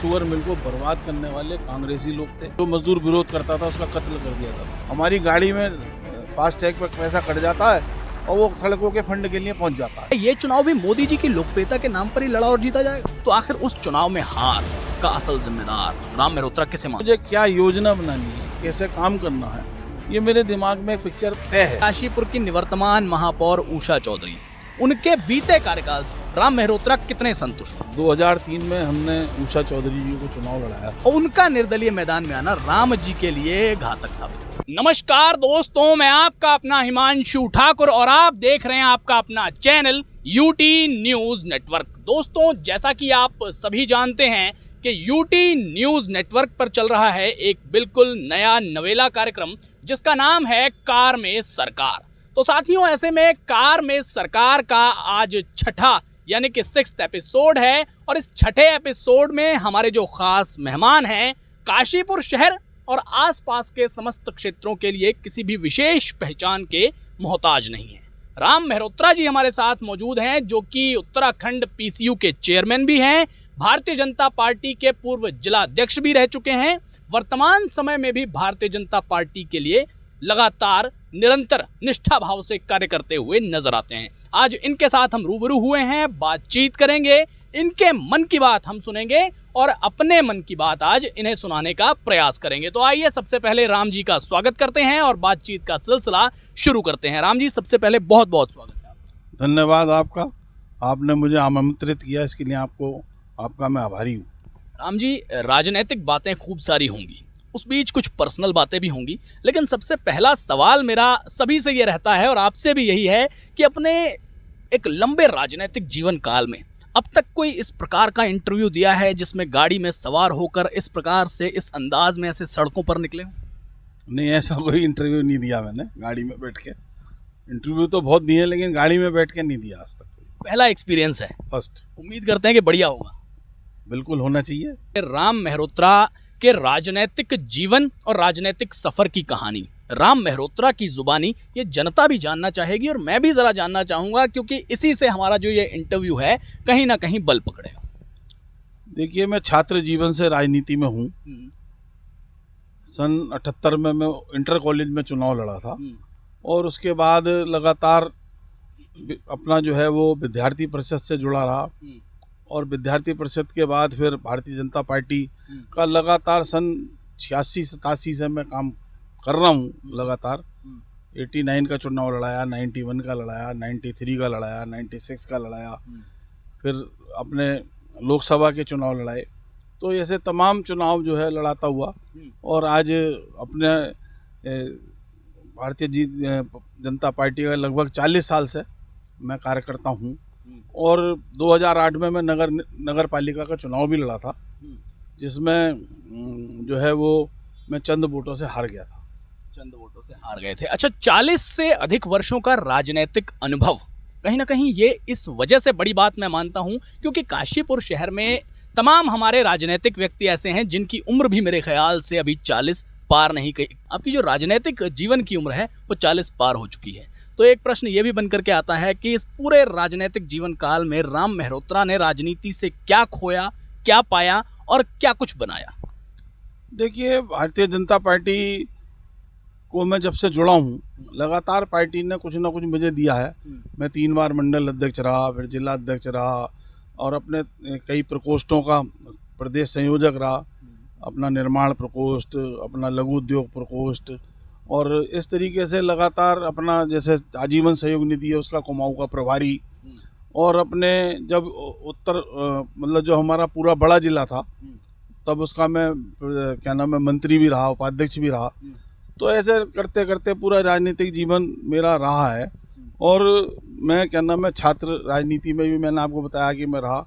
Sugar mill को बर्बाद करने वाले कांग्रेसी लोग थे। जो मजदूर विरोध करता था उसका कत्ल कर दिया था। हमारी गाड़ी में फास्टैग पर पैसा कट जाता है और वो सड़कों के फंड के लिए पहुंच जाता है। ये चुनाव भी मोदी जी की लोकप्रियता के नाम पर ही लड़ा और जीता जाएगा, तो आखिर उस चुनाव में हार का असल जिम्मेदार राम मेहरोत्रा किसे माने? मुझे क्या योजना बनानी है, कैसे काम करना है, ये मेरे दिमाग में एक पिक्चर तय है। काशीपुर की निवर्तमान महापौर उषा चौधरी, उनके बीते कार्यकाल से राम मेहरोत्रा कितने संतुष्ट? 2003 में हमने उषा चौधरी जी को चुनाव लड़ाया और उनका निर्दलीय मैदान में आना राम जी के लिए घातक साबित हुआ। नमस्कार दोस्तों, मैं आपका अपना हिमांशु ठाकुर और आप देख रहे हैं आपका अपना चैनल यूटी न्यूज नेटवर्क। दोस्तों, जैसा कि आप सभी जानते हैं कि यूटी न्यूज नेटवर्क पर चल रहा है एक बिल्कुल नया नवेला कार्यक्रम जिसका नाम है कार में सरकार। तो साथियों, ऐसे में कार में सरकार का आज छठा यानी कि 6th एपिसोड है और इस छठे एपिसोड में हमारे जो खास मेहमान हैं काशीपुर शहर और आसपास के समस्त क्षेत्रों के लिए किसी भी विशेष पहचान के मोहताज नहीं है। राम मेहरोत्रा जी हमारे साथ मौजूद हैं, जो कि उत्तराखंड पीसीयू के चेयरमैन भी हैं, भारतीय जनता पार्टी के पूर्व जिला अध्यक्ष भी रह चुके हैं, वर्तमान समय में भी भारतीय जनता पार्टी के लिए लगातार निरंतर निष्ठा भाव से कार्य करते हुए नजर आते हैं। आज इनके साथ हम रूबरू हुए हैं, बातचीत करेंगे, इनके मन की बात हम सुनेंगे और अपने मन की बात आज इन्हें सुनाने का प्रयास करेंगे। तो आइए सबसे पहले राम जी का स्वागत करते हैं और बातचीत का सिलसिला शुरू करते हैं। राम जी, सबसे पहले बहुत बहुत स्वागत है। धन्यवाद आपका, आपने मुझे आमंत्रित किया, इसके लिए आपका मैं आभारी हूँ। राम जी, राजनीतिक बातें खूब सारी होंगी, उस बीच कुछ पर्सनल बातें भी होंगी, लेकिन सबसे पहला सवाल मेरा सभी से ये रहता है और आपसे भी यही है कि अपने एक लंबे राजनीतिक जीवन काल में अब तक कोई इस प्रकार का इंटरव्यू दिया है जिसमें गाड़ी में सवार होकर इस प्रकार से इस अंदाज में ऐसे सड़कों पर निकले हो? नहीं, ऐसा कोई इंटरव्यू नहीं दिया मैंने गाड़ी में बैठ के। इंटरव्यू तो बहुत दिए लेकिन गाड़ी में बैठ के नहीं दिया आज तक। पहला एक्सपीरियंस है, फर्स्ट। उम्मीद करते हैं कि बढ़िया होगा। बिल्कुल होना चाहिए। राम मेहरोत्रा के राजनीतिक जीवन और राजनीतिक सफर की कहानी, राम मेहरोत्रा की जुबानी, ये जनता भी जानना चाहेगी और मैं भी जरा जानना चाहूंगा, क्योंकि इसी से हमारा जो ये इंटरव्यू है कहीं ना कहीं बल पकड़ेगा। देखिए, मैं छात्र जीवन से राजनीति में हूँ। सन 78 में मैं इंटर कॉलेज में चुनाव लड़ा था और उसके बाद लगातार अपना जो है वो विद्यार्थी परिषद से जुड़ा रहा और विद्यार्थी परिषद के बाद फिर भारतीय जनता पार्टी का लगातार सन 86-87 से मैं काम कर रहा हूँ। लगातार 89 का चुनाव लड़ाया, 91 का लड़ाया, 93 का लड़ाया, 96 का लड़ाया, फिर अपने लोकसभा के चुनाव लड़ाए। तो ऐसे तमाम चुनाव जो है लड़ाता हुआ और आज अपने भारतीय जनता पार्टी का लगभग 40 साल से मैं कार्यकर्ता हूँ और 2008 में मैं नगर पालिका का चुनाव भी लड़ा था, जिसमें जो है वो मैं चंद वोटों से हार गया था। चंद वोटों से हार गए थे। अच्छा, 40 से अधिक वर्षों का राजनीतिक अनुभव, कहीं ना कहीं ये इस वजह से बड़ी बात मैं मानता हूँ क्योंकि काशीपुर शहर में तमाम हमारे राजनीतिक व्यक्ति ऐसे हैं जिनकी उम्र भी मेरे ख्याल से अभी 40 पार नहीं की। आपकी जो राजनीतिक जीवन की उम्र है वो 40 पार हो चुकी है। तो एक प्रश्न ये भी बन करके आता है कि इस पूरे राजनीतिक जीवन काल में राम मेहरोत्रा ने राजनीति से क्या खोया, क्या पाया और क्या कुछ बनाया? देखिए, भारतीय जनता पार्टी को मैं जब से जुड़ा हूँ लगातार पार्टी ने कुछ ना कुछ मुझे दिया है। मैं 3 बार मंडल अध्यक्ष रहा, फिर जिला अध्यक्ष रहा और अपने कई प्रकोष्ठों का प्रदेश संयोजक रहा, अपना निर्माण प्रकोष्ठ, अपना लघु उद्योग प्रकोष्ठ और इस तरीके से लगातार अपना जैसे आजीवन सहयोग निधि है उसका कुमाऊं का प्रभारी और अपने जब उत्तर मतलब जो हमारा पूरा बड़ा जिला था तब उसका मैं क्या नाम है मंत्री भी रहा, उपाध्यक्ष भी रहा। तो ऐसे करते करते पूरा राजनीतिक जीवन मेरा रहा है और मैं क्या नाम है छात्र राजनीति में भी मैंने आपको बताया कि मैं रहा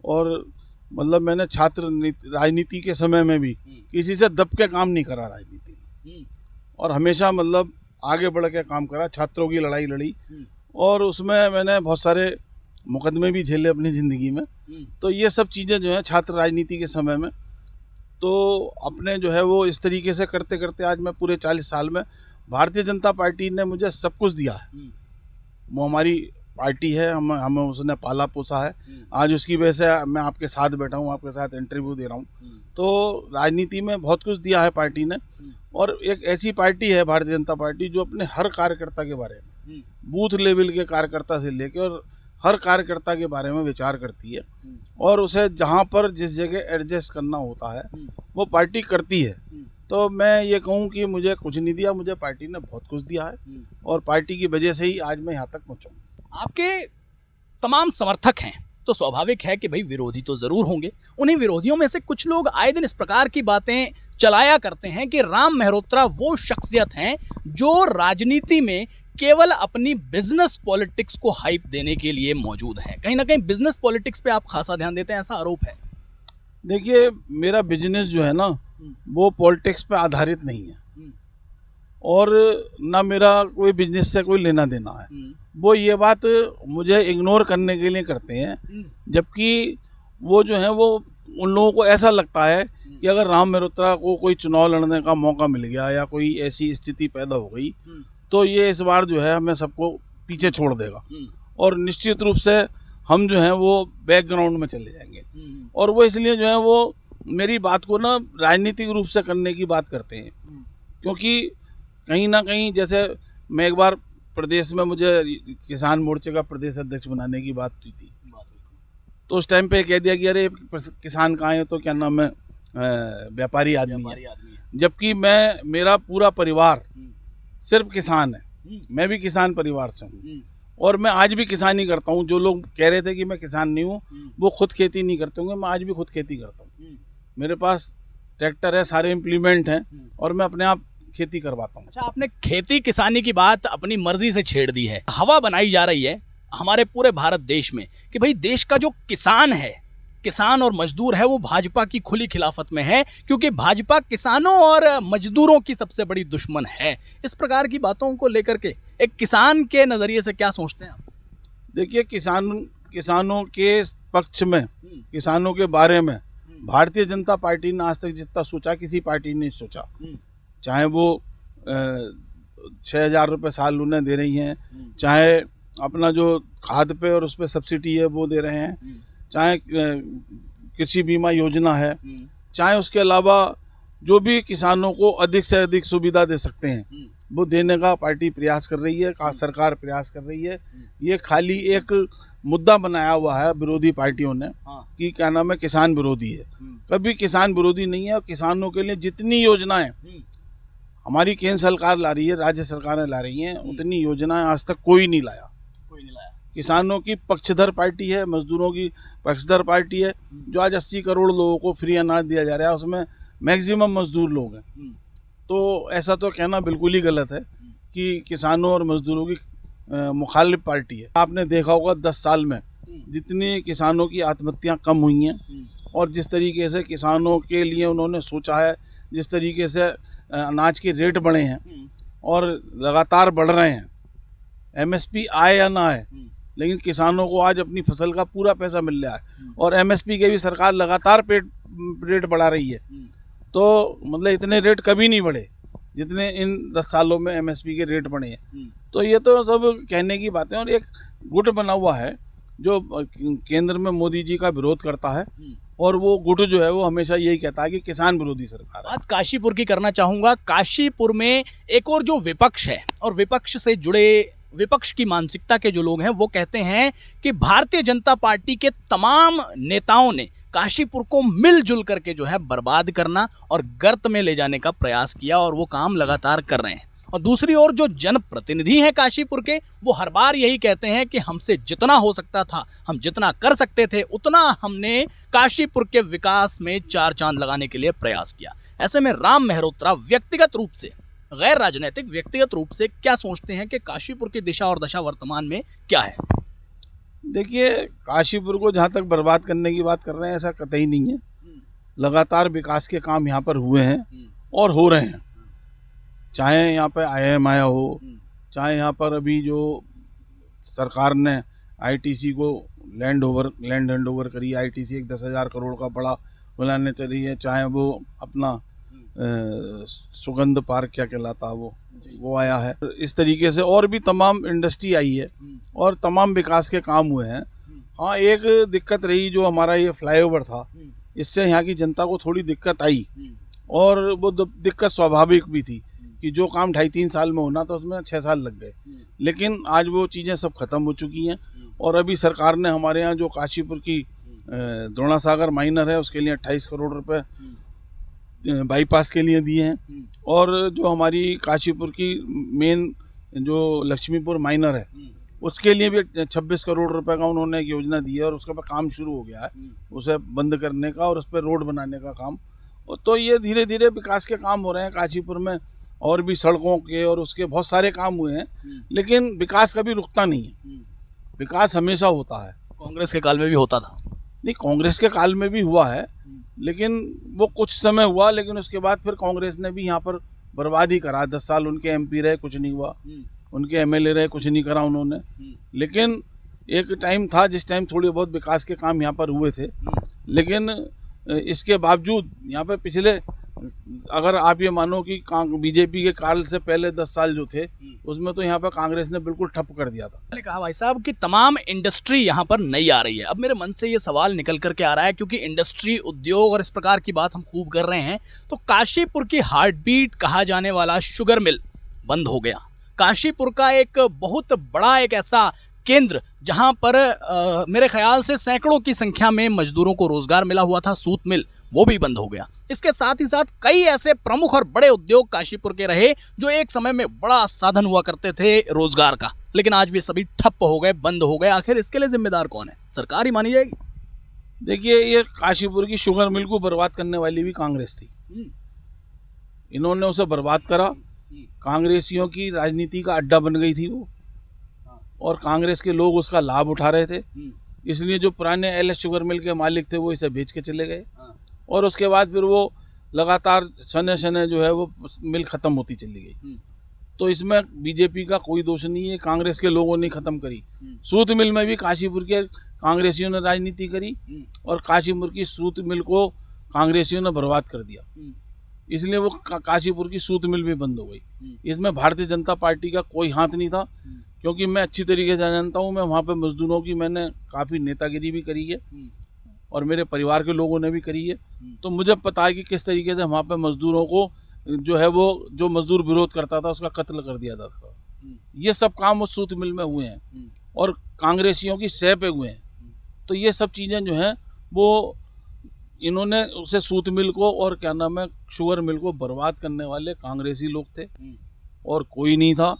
और मतलब मैंने छात्र राजनीति के समय में भी किसी से दब के काम नहीं करा राजनीति में और हमेशा मतलब आगे बढ़ के काम करा, छात्रों की लड़ाई लड़ी और उसमें मैंने बहुत सारे मुकदमे भी झेले अपनी ज़िंदगी में। तो ये सब चीज़ें जो हैं छात्र राजनीति के समय में, तो अपने जो है वो इस तरीके से करते करते आज मैं पूरे 40 साल में भारतीय जनता पार्टी ने मुझे सब कुछ दिया है। वो हमारी पार्टी है, हमें उसने पाला पोसा है। आज उसकी वजह से मैं आपके साथ बैठा हूँ, आपके साथ इंटरव्यू दे रहा हूँ। तो राजनीति में बहुत कुछ दिया है पार्टी ने, और एक ऐसी पार्टी है भारतीय जनता पार्टी जो अपने हर कार्यकर्ता के बारे में, बूथ लेवल के कार्यकर्ता से लेकर और हर कार्यकर्ता के बारे में विचार करती है, और उसे जहाँ पर जिस जगह एडजस्ट करना होता है वो पार्टी करती है। तो मैं ये कहूँ कि मुझे कुछ नहीं दिया, मुझे पार्टी ने बहुत कुछ दिया है, और पार्टी की वजह से ही आज मैं यहाँ तक पहुँचा हूँ। आपके तमाम समर्थक हैं तो स्वाभाविक है कि भाई विरोधी तो जरूर होंगे। उन्हीं विरोधियों में से कुछ लोग आए दिन इस प्रकार की बातें चलाया करते हैं कि राम मेहरोत्रा वो शख्सियत हैं जो राजनीति में केवल अपनी बिजनेस पॉलिटिक्स को हाइप देने के लिए मौजूद हैं। कहीं ना कहीं बिजनेस पॉलिटिक्स पे आप खासा ध्यान देते हैं, ऐसा आरोप है। देखिए, मेरा बिजनेस जो है ना वो पॉलिटिक्स पे आधारित नहीं है, और ना मेरा कोई बिजनेस से कोई लेना देना है। वो ये बात मुझे इग्नोर करने के लिए करते हैं, जबकि वो जो है वो उन लोगों को ऐसा लगता है कि अगर राम मेहरोत्रा को कोई चुनाव लड़ने का मौका मिल गया या कोई ऐसी स्थिति पैदा हो गई तो ये इस बार जो है हमें सबको पीछे छोड़ देगा, और निश्चित रूप से हम जो है वो बैकग्राउंड में चले जाएंगे। और वो इसलिए जो है वो मेरी बात को ना राजनीतिक रूप से करने की बात करते हैं, क्योंकि कहीं ना कहीं जैसे मैं एक बार प्रदेश में मुझे किसान मोर्चे का प्रदेश अध्यक्ष बनाने की बात हुई थी, तो उस टाइम पे कह दिया कि अरे किसान कहाँ है, तो क्या नाम है व्यापारी आदमी है। जबकि मेरा पूरा परिवार सिर्फ किसान है, मैं भी किसान परिवार से हूँ, और मैं आज भी किसानी करता हूँ। जो लोग कह रहे थे कि मैं किसान नहीं हूँ, वो खुद खेती नहीं करते होंगे, मैं आज भी खुद खेती करता हूँ। मेरे पास ट्रैक्टर है, सारे इम्प्लीमेंट हैं, और मैं अपने आप खेती करवाता हूँ। अच्छा, आपने खेती किसानी की बात अपनी मर्जी से छेड़ दी है। हवा बनाई जा रही है हमारे पूरे भारत देश में कि भाई देश का जो किसान है, किसान और मजदूर है, वो भाजपा की खुली खिलाफत में है, क्योंकि भाजपा किसानों और मजदूरों की सबसे बड़ी दुश्मन है। इस प्रकार की बातों को लेकर के एक किसान के नजरिए से क्या सोचते हैं आप? देखिए, किसानों के पक्ष में, किसानों के बारे में भारतीय जनता पार्टी ने आज तक जितना सोचा किसी पार्टी ने नहीं सोचा। चाहे वो 6,000 रुपये साल उन्हें दे रही हैं, चाहे अपना जो खाद पे और उस पर सब्सिडी है वो दे रहे हैं, चाहे कृषि बीमा योजना है, चाहे उसके अलावा जो भी किसानों को अधिक से अधिक सुविधा दे सकते हैं वो देने का पार्टी प्रयास कर रही है, सरकार प्रयास कर रही है। ये खाली एक मुद्दा बनाया हुआ है विरोधी पार्टियों ने कि क्या नाम है किसान विरोधी है। कभी किसान विरोधी नहीं है, और किसानों के लिए जितनी योजनाएं हमारी केंद्र सरकार ला रही है, राज्य सरकारें ला रही हैं, उतनी योजनाएं आज तक कोई नहीं लाया। किसानों की पक्षधर पार्टी है, मजदूरों की पक्षधर पार्टी है। जो आज 80 करोड़ लोगों को फ्री अनाज दिया जा रहा है उसमें मैक्सिमम मजदूर लोग हैं। तो ऐसा तो कहना बिल्कुल ही गलत है कि किसानों और मजदूरों की मुखालिफ पार्टी है। आपने देखा होगा 10 साल में जितनी किसानों की आत्महत्याएं कम हुई हैं, और जिस तरीके से किसानों के लिए उन्होंने सोचा है, जिस तरीके से अनाज के रेट बढ़े हैं और लगातार बढ़ रहे हैं, MSP आए या ना आए, लेकिन किसानों को आज अपनी फसल का पूरा पैसा मिल रहा है, और MSP के भी सरकार लगातार रेट बढ़ा रही है। तो मतलब इतने रेट कभी नहीं बढ़े जितने इन 10 सालों में MSP के रेट बढ़े हैं। तो ये तो सब कहने की बातें, और एक गुट बना हुआ है जो केंद्र में मोदी जी का विरोध करता है, और वो गुट जो है वो हमेशा यही कहता है कि किसान विरोधी सरकार है। बात काशीपुर की करना चाहूँगा। काशीपुर में एक और जो विपक्ष है और विपक्ष से जुड़े विपक्ष की मानसिकता के जो लोग हैं वो कहते हैं कि भारतीय जनता पार्टी के तमाम नेताओं ने काशीपुर को मिलजुल करके जो है बर्बाद करना और गर्त में ले जाने का प्रयास किया, और वो काम लगातार कर रहे हैं। और दूसरी ओर जो जनप्रतिनिधि हैं काशीपुर के, वो हर बार यही कहते हैं कि हमसे जितना हो सकता था, हम जितना कर सकते थे, उतना हमने काशीपुर के विकास में 4 चांद लगाने के लिए प्रयास किया। ऐसे में राम मेहरोत्रा व्यक्तिगत रूप से, गैर राजनीतिक व्यक्तिगत रूप से क्या सोचते हैं कि काशीपुर की दिशा और दशा वर्तमान में क्या है? देखिए, काशीपुर को जहाँ तक बर्बाद करने की बात कर रहे हैं ऐसा कतई नहीं है। लगातार विकास के काम यहाँ पर हुए हैं और हो रहे हैं। चाहे यहाँ पर IIM आया हो, चाहे यहाँ पर अभी जो सरकार ने ITC को लैंड हैंड ओवर करी, ITC एक 10,000 करोड़ का बड़ा बनाने चली है, चाहे वो अपना सुगंध पार्क क्या कहलाता वो वो आया है। इस तरीके से और भी तमाम इंडस्ट्री आई है और तमाम विकास के काम हुए हैं। हाँ, एक दिक्कत रही जो हमारा ये फ्लाईओवर था, इससे यहाँ की जनता को थोड़ी दिक्कत आई और वो दिक्कत स्वाभाविक भी थी कि जो काम 2.5-3 साल में होना था उसमें 6 साल लग गए। लेकिन आज वो चीज़ें सब खत्म हो चुकी हैं और अभी सरकार ने हमारे यहाँ जो काशीपुर की द्रोणासागर माइनर है उसके लिए 28 करोड़ रुपए बाईपास के लिए दिए हैं और जो हमारी काशीपुर की मेन जो लक्ष्मीपुर माइनर है उसके लिए भी 26 करोड़ रुपए का उन्होंने एक योजना दी है और उसका काम शुरू हो गया है, उसे बंद करने का और उस पर रोड बनाने का काम। तो ये धीरे धीरे विकास के काम हो रहे हैं काशीपुर में और भी सड़कों के और उसके बहुत सारे काम हुए हैं, लेकिन विकास कभी रुकता नहीं है, विकास हमेशा होता है। कांग्रेस के काल में भी होता था? नहीं, कांग्रेस के काल में भी हुआ है लेकिन वो कुछ समय हुआ, लेकिन उसके बाद फिर कांग्रेस ने भी यहाँ पर बर्बादी करा। 10 साल उनके एमपी रहे, कुछ नहीं हुआ, उनके एमएलए रहे, कुछ नहीं करा उन्होंने। लेकिन एक टाइम था जिस टाइम थोड़े बहुत विकास के काम यहाँ पर हुए थे, लेकिन इसके बावजूद यहाँ पर पिछले, अगर आप ये मानो कि बीजेपी के काल से पहले 10 साल जो थे उसमें तो यहाँ पर कांग्रेस ने बिल्कुल ठप कर दिया था। मैंने कहा भाई साहब कि तमाम इंडस्ट्री यहाँ पर नई आ रही है। अब मेरे मन से ये सवाल निकल करके आ रहा है, क्योंकि इंडस्ट्री, उद्योग और इस प्रकार की बात हम खूब कर रहे हैं, तो काशीपुर की हार्ट बीट कहा जाने वाला शुगर मिल बंद हो गया। काशीपुर का एक बहुत बड़ा एक ऐसा केंद्र जहां पर मेरे ख्याल से सैकड़ों की संख्या में मजदूरों को रोजगार मिला हुआ था, सूत मिल, वो भी बंद हो गया। इसके साथ ही साथ कई ऐसे प्रमुख और बड़े उद्योग काशीपुर के रहे जो एक समय में बड़ा साधन हुआ करते थे रोजगार का, लेकिन आज वे सभी ठप हो गए, बंद हो गए। आखिर इसके लिए जिम्मेदार कौन है? सरकार ही मानी जाएगी? देखिए, ये काशीपुर की शुगर मिल को बर्बाद करने वाली भी कांग्रेस थी, इन्होंने उसे बर्बाद करा। कांग्रेसियों की राजनीति का अड्डा बन गई थी वो, और कांग्रेस के लोग उसका लाभ उठा रहे थे, इसलिए जो पुराने एलएस शुगर मिल के मालिक थे वो इसे बेच के चले गए और उसके बाद फिर वो लगातार सने सने जो है वो मिल खत्म होती चली गई। तो इसमें बीजेपी का कोई दोष नहीं है, कांग्रेस के लोगों ने खत्म करी। सूत मिल में भी काशीपुर के कांग्रेसियों ने राजनीति करी और काशीपुर की सूत मिल को कांग्रेसियों ने बर्बाद कर दिया, इसलिए वो काशीपुर की सूत मिल भी बंद हो गई। इसमें भारतीय जनता पार्टी का कोई हाथ नहीं था, क्योंकि मैं अच्छी तरीके से जानता हूँ, मैं वहाँ पे मजदूरों की मैंने काफ़ी नेतागिरी भी करी है और मेरे परिवार के लोगों ने भी करी है, तो मुझे पता है कि किस तरीके से वहाँ पे मजदूरों को जो है वो जो मजदूर विरोध करता था उसका कत्ल कर दिया जाता था। ये सब काम उस सूत मिल में हुए हैं और कांग्रेसियों की सह पे हुए हैं। तो ये सब चीज़ें जो हैं वो इन्होंने उसे सूत मिल को और क्या नाम है शुगर मिल को बर्बाद करने वाले कांग्रेसी लोग थे और कोई नहीं था।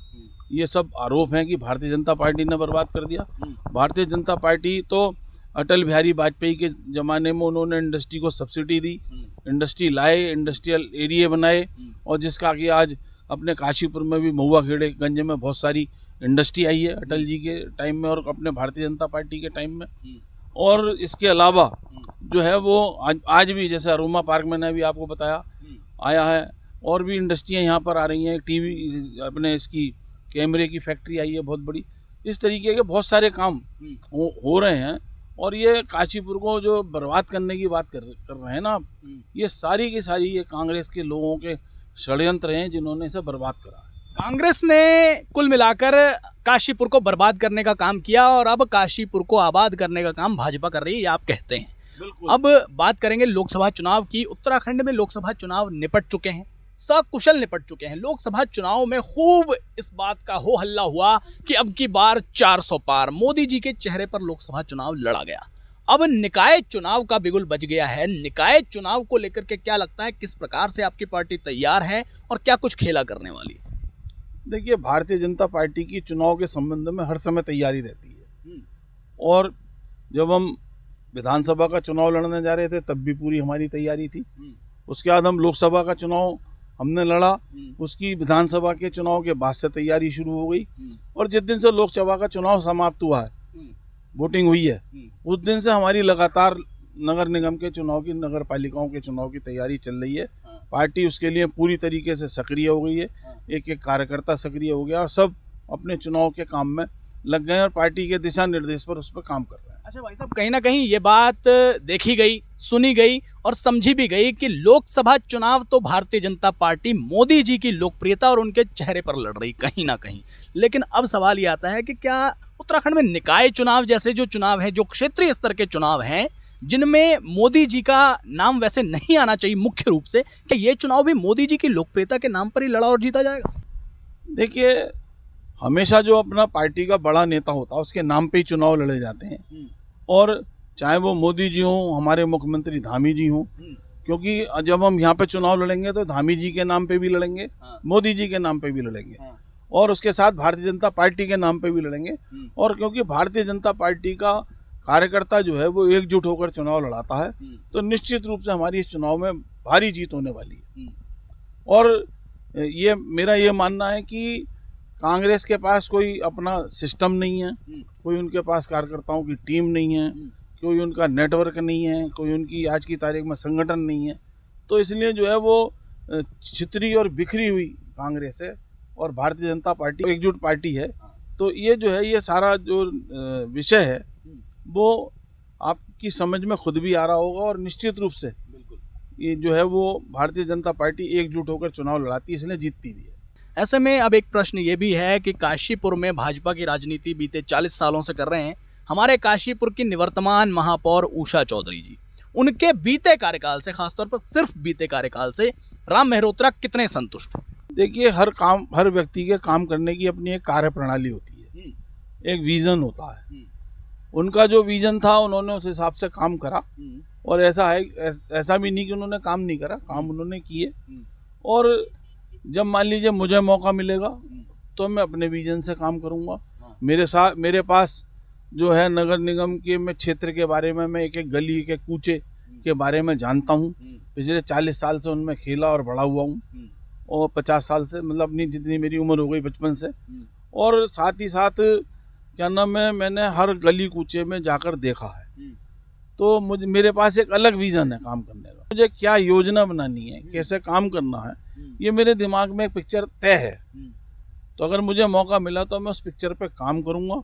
ये सब आरोप हैं कि भारतीय जनता पार्टी ने बर्बाद कर दिया। भारतीय जनता पार्टी तो अटल बिहारी वाजपेयी के ज़माने में उन्होंने इंडस्ट्री को सब्सिडी दी, इंडस्ट्री लाए, इंडस्ट्रियल एरिया बनाए और जिसका कि आज अपने काशीपुर में भी महुआ खेड़े गंज में बहुत सारी इंडस्ट्री आई है अटल जी के टाइम में और अपने भारतीय जनता पार्टी के टाइम में। और इसके अलावा जो है वो आज भी जैसे अरोमा पार्क मैंने अभी आपको बताया आया है, और भी इंडस्ट्रियाँ यहाँ पर आ रही हैं। टीवी अपने इसकी कैमरे की फैक्ट्री आई है बहुत बड़ी। इस तरीके के बहुत सारे काम हो रहे हैं और ये काशीपुर को जो बर्बाद करने की बात कर रहे हैं ना आप, ये सारी की सारी ये कांग्रेस के लोगों के षड्यंत्र हैं जिन्होंने इसे बर्बाद करा। कांग्रेस ने कुल मिलाकर काशीपुर को बर्बाद करने का काम किया और अब काशीपुर को आबाद करने का काम भाजपा कर रही है, ये आप कहते हैं। अब बात करेंगे लोकसभा चुनाव की। उत्तराखंड में लोकसभा चुनाव निपट चुके हैं, सकुशल निपट चुके हैं। लोकसभा चुनाव में खूब इस बात का हो हल्ला हुआ कि अब की बार 400 पार, मोदी जी के चेहरे पर लोकसभा चुनाव लड़ा गया। अब निकाय चुनाव का बिगुल बज गया है। निकाय चुनाव को लेकर के क्या लगता है, किस प्रकार से आपकी पार्टी तैयार है और क्या कुछ खेला करने वाली है? देखिए, भारतीय जनता पार्टी की चुनाव के संबंध में हर समय तैयारी रहती है और जब हम विधानसभा का चुनाव लड़ने जा रहे थे तब भी पूरी हमारी तैयारी थी। उसके बाद हम लोकसभा का चुनाव हमने लड़ा, उसकी विधानसभा के चुनाव के बाद से तैयारी शुरू हो गई और जिस दिन से लोकसभा का चुनाव समाप्त हुआ है, वोटिंग हुई है, उस दिन से हमारी लगातार नगर निगम के चुनाव की, नगर पालिकाओं के चुनाव की तैयारी चल रही है। पार्टी उसके लिए पूरी तरीके से सक्रिय हो गई है, एक एक कार्यकर्ता सक्रिय हो गया और सब अपने चुनाव के काम में लग गए और पार्टी के दिशा निर्देश पर उस पर काम कर रहे हैं। अच्छा भाई साहब, कहीं ना कहीं ये बात देखी गई, सुनी गई और समझी भी गई कि लोकसभा चुनाव तो भारतीय जनता पार्टी मोदी जी की लोकप्रियता और उनके चेहरे पर लड़ रही कहीं ना कहीं, लेकिन अब सवाल ये आता है कि क्या उत्तराखंड में निकाय चुनाव जैसे जो चुनाव है, जो क्षेत्रीय स्तर के चुनाव हैं, जिनमें मोदी जी का नाम वैसे नहीं आना चाहिए मुख्य रूप से, कि ये चुनाव भी मोदी जी की लोकप्रियता के नाम पर ही लड़ा और जीता जाएगा? देखिए, हमेशा जो अपना पार्टी का बड़ा नेता होता है उसके नाम पे ही चुनाव लड़े जाते हैं, और चाहे वो मोदी जी हों, हमारे मुख्यमंत्री धामी जी हों, क्योंकि जब हम यहाँ पे चुनाव लड़ेंगे तो धामी जी के नाम पे भी लड़ेंगे, मोदी जी के नाम पे भी लड़ेंगे, और उसके साथ भारतीय जनता पार्टी के नाम पे भी लड़ेंगे। और क्योंकि भारतीय जनता पार्टी का कार्यकर्ता जो है वो एकजुट होकर चुनाव लड़ाता है, तो निश्चित रूप से हमारी इस चुनाव में भारी जीत होने वाली है। और ये मेरा ये मानना है कि कांग्रेस के पास कोई अपना सिस्टम नहीं है, कोई उनके पास कार्यकर्ताओं की टीम नहीं है, कोई उनका नेटवर्क नहीं है, कोई उनकी आज की तारीख में संगठन नहीं है, तो इसलिए जो है वो छितरी और बिखरी हुई कांग्रेस है और भारतीय जनता पार्टी एकजुट पार्टी है। तो ये जो है, ये सारा जो विषय है वो आपकी समझ में खुद भी आ रहा होगा, और निश्चित रूप से ये जो है वो भारतीय जनता पार्टी एकजुट होकर चुनाव लड़ाती है, इसलिए जीतती भी है। ऐसे में अब एक प्रश्न ये भी है कि काशीपुर में भाजपा की राजनीति बीते 40 सालों से कर रहे हैं हमारे काशीपुर की निवर्तमान महापौर उषा चौधरी जी, उनके बीते कार्यकाल से, खासतौर पर सिर्फ बीते कार्यकाल से राम मेहरोत्रा कितने संतुष्ट? देखिए, हर व्यक्ति के काम करने की अपनी एक कार्य प्रणाली होती है, एक विजन होता है। उनका जो विजन था उन्होंने उस हिसाब से काम करा, और ऐसा भी नहीं कि उन्होंने काम नहीं करा, काम उन्होंने किए। और जब मान लीजिए मुझे मौका मिलेगा तो मैं अपने विजन से काम करूंगा। मेरे पास जो है नगर निगम के मैं क्षेत्र के बारे में, मैं एक एक गली के कूचे के बारे में जानता हूँ। पिछले 40 साल से उनमें खेला और बड़ा हुआ हूँ, और 50 साल से, मतलब अपनी जितनी मेरी उम्र हो गई बचपन से। और साथ ही साथ क्या नाम है, मैंने हर गली कूचे में जाकर देखा है। तो मेरे पास एक अलग विजन है काम करने का। मुझे क्या योजना बनानी है, कैसे काम करना है, ये मेरे दिमाग में एक पिक्चर तय है। तो अगर मुझे मौका मिला तो मैं उस पिक्चर पे काम करूंगा,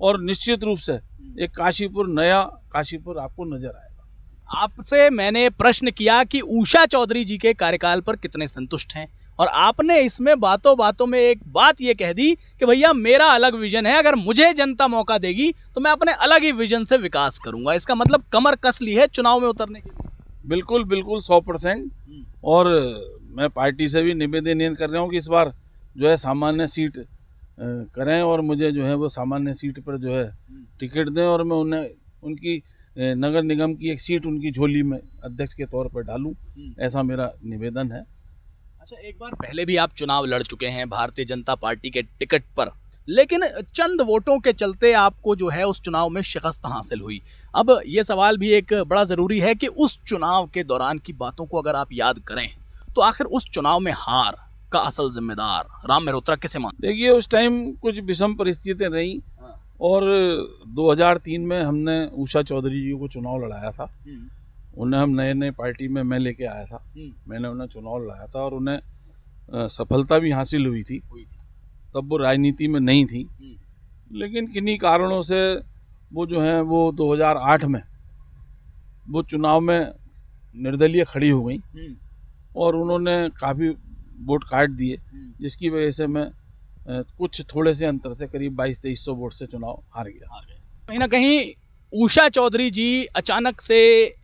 और निश्चित रूप से एक काशीपुर, नया काशीपुर आपको नजर आएगा। आपसे मैंने प्रश्न किया कि उषा चौधरी जी के कार्यकाल पर कितने संतुष्ट हैं, और आपने इसमें बातों बातों में एक बात ये कह दी कि भैया मेरा अलग विजन है, अगर मुझे जनता मौका देगी तो मैं अपने अलग ही विजन से विकास करूंगा। इसका मतलब कमर कस ली है चुनाव में उतरने के लिए? बिल्कुल बिल्कुल 100%। और मैं पार्टी से भी निवेदन कर रहा हूँ कि इस बार जो है सामान्य सीट करें, और मुझे जो है वो सामान्य सीट पर जो है टिकट दें, और मैं उनकी नगर निगम की एक सीट उनकी झोली में अध्यक्ष के तौर पर डालूं, ऐसा मेरा निवेदन है। अच्छा, एक बार पहले भी आप चुनाव लड़ चुके हैं भारतीय जनता पार्टी के टिकट पर, लेकिन चंद वोटों के चलते आपको जो है उस चुनाव में शिकस्त हासिल हुई। अब ये सवाल भी एक बड़ा ज़रूरी है कि उस चुनाव के दौरान की बातों को अगर आप याद करें तो आखिर उस चुनाव में हार का असल जिम्मेदार राम मेहरोत्रा किसे मान? देखिए, उस टाइम कुछ विषम परिस्थितियां रही, और 2003 में हमने उषा चौधरी जी को चुनाव लड़ाया था। उन्हें हम नए पार्टी में मैं लेके आया था, मैंने उन्हें चुनाव लड़ाया था, और उन्हें सफलता भी हासिल हुई थी। तब वो राजनीति में नहीं थी, लेकिन किन्हीं कारणों से वो जो है वो 2008 में वो चुनाव में निर्दलीय खड़ी हो गई, और उन्होंने काफ़ी वोट काट दिए, जिसकी वजह से मैं कुछ थोड़े से अंतर से करीब 2200-2300 वोट से चुनाव हार गया। कहीं ना कहीं उषा चौधरी जी अचानक से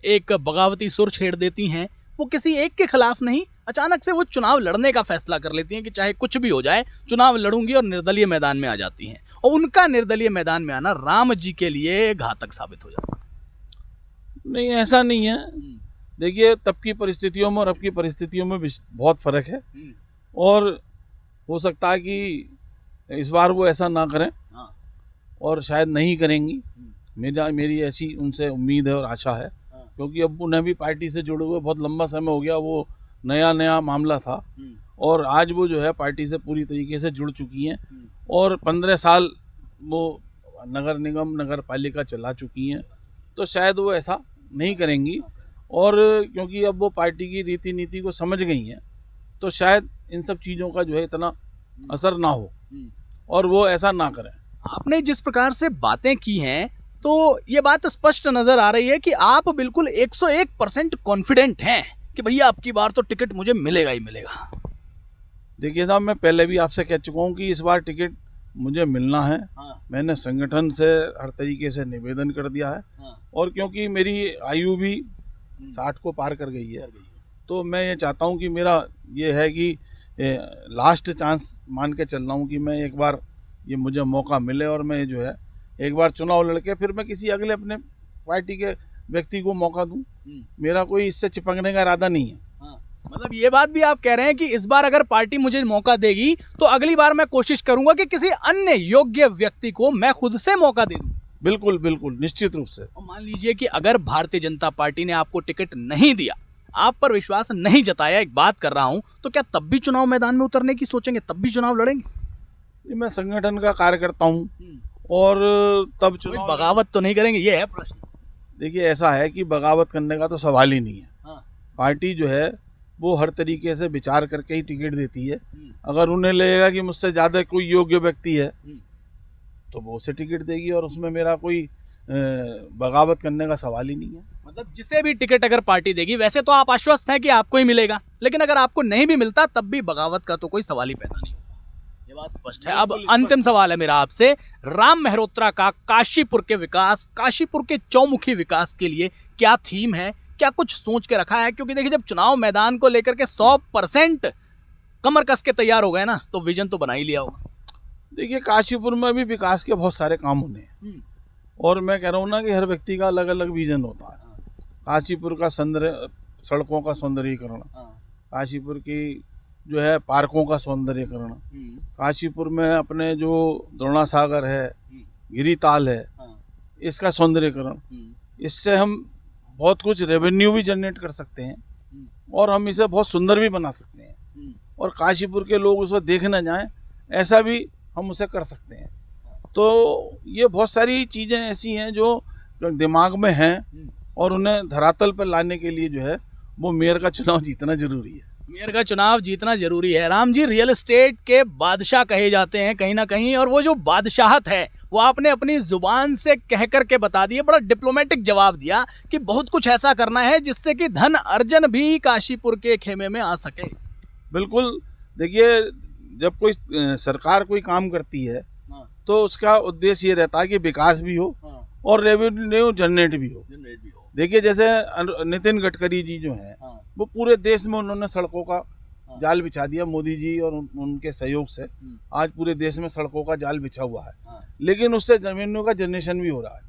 एक बगावती सुर छेड़ देती हैं। वो किसी एक के खिलाफ नहीं, अचानक से वो चुनाव लड़ने का फैसला कर लेती हैं कि चाहे कुछ भी हो जाए चुनाव लड़ूंगी, और निर्दलीय मैदान में आ जाती हैं। और उनका निर्दलीय मैदान में आना राम जी के लिए घातक साबित हो जाता है। नहीं, ऐसा नहीं है। देखिए, तब की परिस्थितियों में और अब की परिस्थितियों में बहुत फर्क है, और हो सकता है कि इस बार वो ऐसा ना करें, और शायद नहीं करेंगी। मेरी ऐसी उनसे उम्मीद है और आशा है, क्योंकि अब उन्हें भी पार्टी से जुड़े हुए बहुत लंबा समय हो गया। वो नया मामला था, और आज वो जो है पार्टी से पूरी तरीके से जुड़ चुकी हैं, और 15 साल वो नगर निगम, नगर पालिका चला चुकी हैं। तो शायद वो ऐसा नहीं करेंगी, और क्योंकि अब वो पार्टी की रीति नीति को समझ गई हैं, तो शायद इन सब चीज़ों का जो है इतना असर ना हो, और वो ऐसा ना करें। आपने जिस प्रकार से बातें की हैं तो ये बात स्पष्ट नजर आ रही है कि आप बिल्कुल 101% कॉन्फिडेंट हैं कि भैया अब की बार तो टिकट मुझे मिलेगा ही मिलेगा। देखिए साहब, मैं पहले भी आपसे कह चुका हूँ कि इस बार टिकट मुझे मिलना है। हाँ। मैंने संगठन से हर तरीके से निवेदन कर दिया है। हाँ। और क्योंकि मेरी आयु भी 60 को पार कर गई है, तो मैं ये चाहता हूँ कि मेरा ये है कि लास्ट चांस मान के चल रहा हूँ कि मैं एक बार ये मुझे मौका मिले और मैं जो है एक बार चुनाव लड़के फिर मैं किसी अगले अपने पार्टी के व्यक्ति को मौका दूं। मेरा कोई इससे चिपकने का इरादा नहीं है। मतलब ये बात भी आप कह रहे हैं कि इस बार अगर पार्टी मुझे मौका देगी तो अगली बार मैं कोशिश करूंगा कि किसी अन्य योग्य व्यक्ति को मैं खुद से मौका दे दूं। बिल्कुल बिल्कुल, निश्चित रूप से। और मान लीजिए कि अगर भारतीय जनता पार्टी ने आपको टिकट नहीं दिया, आप पर विश्वास नहीं जताया, एक बात कर रहा हूं, तो क्या तब भी चुनाव मैदान में उतरने की सोचेंगे, तब भी चुनाव लड़ेंगे? मैं संगठन का कार्यकर्ता हूँ और तब चुनाव बगावत तो नहीं करेंगे, ये है प्रश्न। देखिए ऐसा है कि बगावत करने का तो सवाल ही नहीं है। पार्टी जो है वो हर तरीके से विचार करके ही टिकट देती है। अगर उन्हें लगेगा कि मुझसे ज़्यादा कोई योग्य व्यक्ति है तो वो उसे टिकट देगी और उसमें मेरा कोई बगावत करने का सवाल ही नहीं है। मतलब जिसे भी टिकट अगर पार्टी देगी, वैसे तो आप आश्वस्त हैं कि आपको ही मिलेगा, लेकिन अगर आपको नहीं भी मिलता तब भी बगावत का तो कोई सवाल ही पैदा नहीं होगा, ये बात स्पष्ट है। अब अंतिम सवाल है मेरा आपसे, राम मेहरोत्रा का काशीपुर के विकास, काशीपुर के चौमुखी विकास के लिए क्या थीम है, क्या कुछ सोच के रखा है? क्योंकि देखिए जब चुनाव मैदान को लेकर के 100% कमर कस के तैयार हो गए ना, तो विजन तो बना ही लिया होगा। देखिए काशीपुर में भी विकास के बहुत सारे काम होने हैं और मैं कह रहा हूँ ना कि हर व्यक्ति का अलग अलग विजन होता है। काशीपुर का सड़कों का सौंदर्यीकरण, काशीपुर की जो है पार्कों का सौंदर्यीकरण, काशीपुर में अपने जो द्रोणा सागर है, गिरिताल है, इसका सौंदर्यीकरण, इससे हम बहुत कुछ रेवेन्यू भी जनरेट कर सकते हैं और हम इसे बहुत सुंदर भी बना सकते हैं और काशीपुर के लोग उसको देखने जाएं ऐसा भी हम उसे कर सकते हैं। तो ये बहुत सारी चीज़ें ऐसी हैं जो दिमाग में हैं और उन्हें धरातल पर लाने के लिए जो है वो मेयर का चुनाव जीतना जरूरी है। मेयर का चुनाव जीतना जरूरी है। राम जी रियल एस्टेट के बादशाह कहे जाते हैं कहीं ना कहीं, और वो जो बादशाहत है वो आपने अपनी जुबान से कह करके बता दिए, बड़ा डिप्लोमेटिक जवाब दिया कि बहुत कुछ ऐसा करना है जिससे कि धन अर्जन भी काशीपुर के खेमे में आ सके। बिल्कुल, देखिए जब कोई सरकार कोई काम करती है तो उसका उद्देश्य ये रहता है कि विकास भी हो और रेवेन्यू जनरेट भी हो। देखिए जैसे नितिन गडकरी जी जो हैं वो पूरे देश में उन्होंने सड़कों का जाल बिछा दिया, मोदी जी और उनके सहयोग से आज पूरे देश में सड़कों का जाल बिछा हुआ है, लेकिन उससे रेवेन्यू का जनरेशन भी हो रहा है।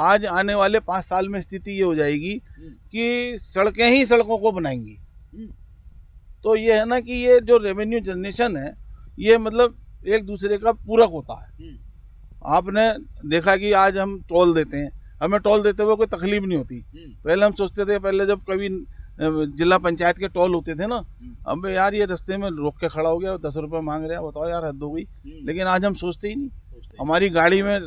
आज आने वाले 5 साल में स्थिति ये हो जाएगी कि सड़कें ही सड़कों को बनाएंगी। तो ये है ना कि ये जो रेवेन्यू जनरेशन है ये मतलब एक दूसरे का पूरक होता है। आपने देखा कि आज हम टोल देते हैं, हमें टोल देते हुए कोई तकलीफ नहीं होती। पहले हम सोचते थे, पहले जब कभी जिला पंचायत के टोल होते थे ना, अब यार ये रास्ते में रोक के खड़ा हो गया 10 रुपये मांग रहा है, बताओ यार हद हो गई। लेकिन आज हम सोचते ही नहीं, हमारी गाड़ी में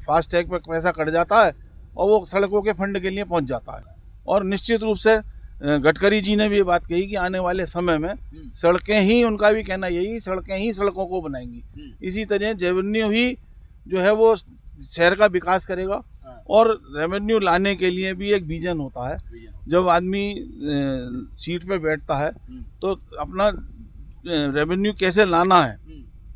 फास्ट टैग पे पैसा कट जाता है और वो सड़कों के फंड के लिए पहुंच जाता है। और निश्चित रूप से गडकरी जी ने भी ये बात कही कि आने वाले समय में सड़कें ही, उनका भी कहना यही, सड़कें ही सड़कों को बनाएंगी। इसी तरह रेवेन्यू ही जो है वो शहर का विकास करेगा और रेवेन्यू लाने के लिए भी एक विजन होता है। जब आदमी सीट पे बैठता है तो अपना रेवेन्यू कैसे लाना है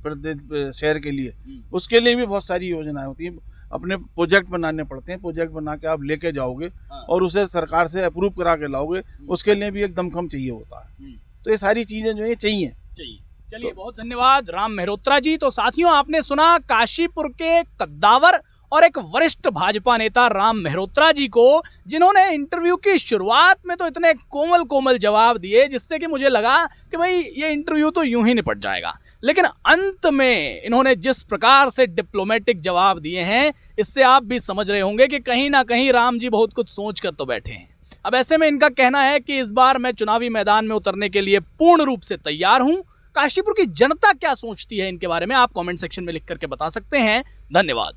प्रदेश शहर के लिए, उसके लिए भी बहुत सारी योजनाएं होती हैं। अपने प्रोजेक्ट बनाने पड़ते हैं, प्रोजेक्ट बना के आप लेके जाओगे और उसे सरकार से अप्रूव करा के लाओगे, उसके लिए भी एक दमखम चाहिए होता है। तो ये सारी चीजें जो है चाहिए। चलिए तो बहुत धन्यवाद राम मेहरोत्रा जी। तो साथियों आपने सुना काशीपुर के कद्दावर और एक वरिष्ठ भाजपा नेता राम मेहरोत्रा जी को, जिन्होंने इंटरव्यू की शुरुआत में तो इतने कोमल कोमल जवाब दिए जिससे कि मुझे लगा कि भाई ये इंटरव्यू तो यूं ही निपट जाएगा, लेकिन अंत में इन्होंने जिस प्रकार से डिप्लोमेटिक जवाब दिए हैं इससे आप भी समझ रहे होंगे कि कहीं ना कहीं राम जी बहुत कुछ सोच कर तो बैठे हैं। अब ऐसे में इनका कहना है कि इस बार मैं चुनावी मैदान में उतरने के लिए पूर्ण रूप से तैयार हूं। काशीपुर की जनता क्या सोचती है इनके बारे में आप कमेंट सेक्शन में लिख करके बता सकते हैं। धन्यवाद।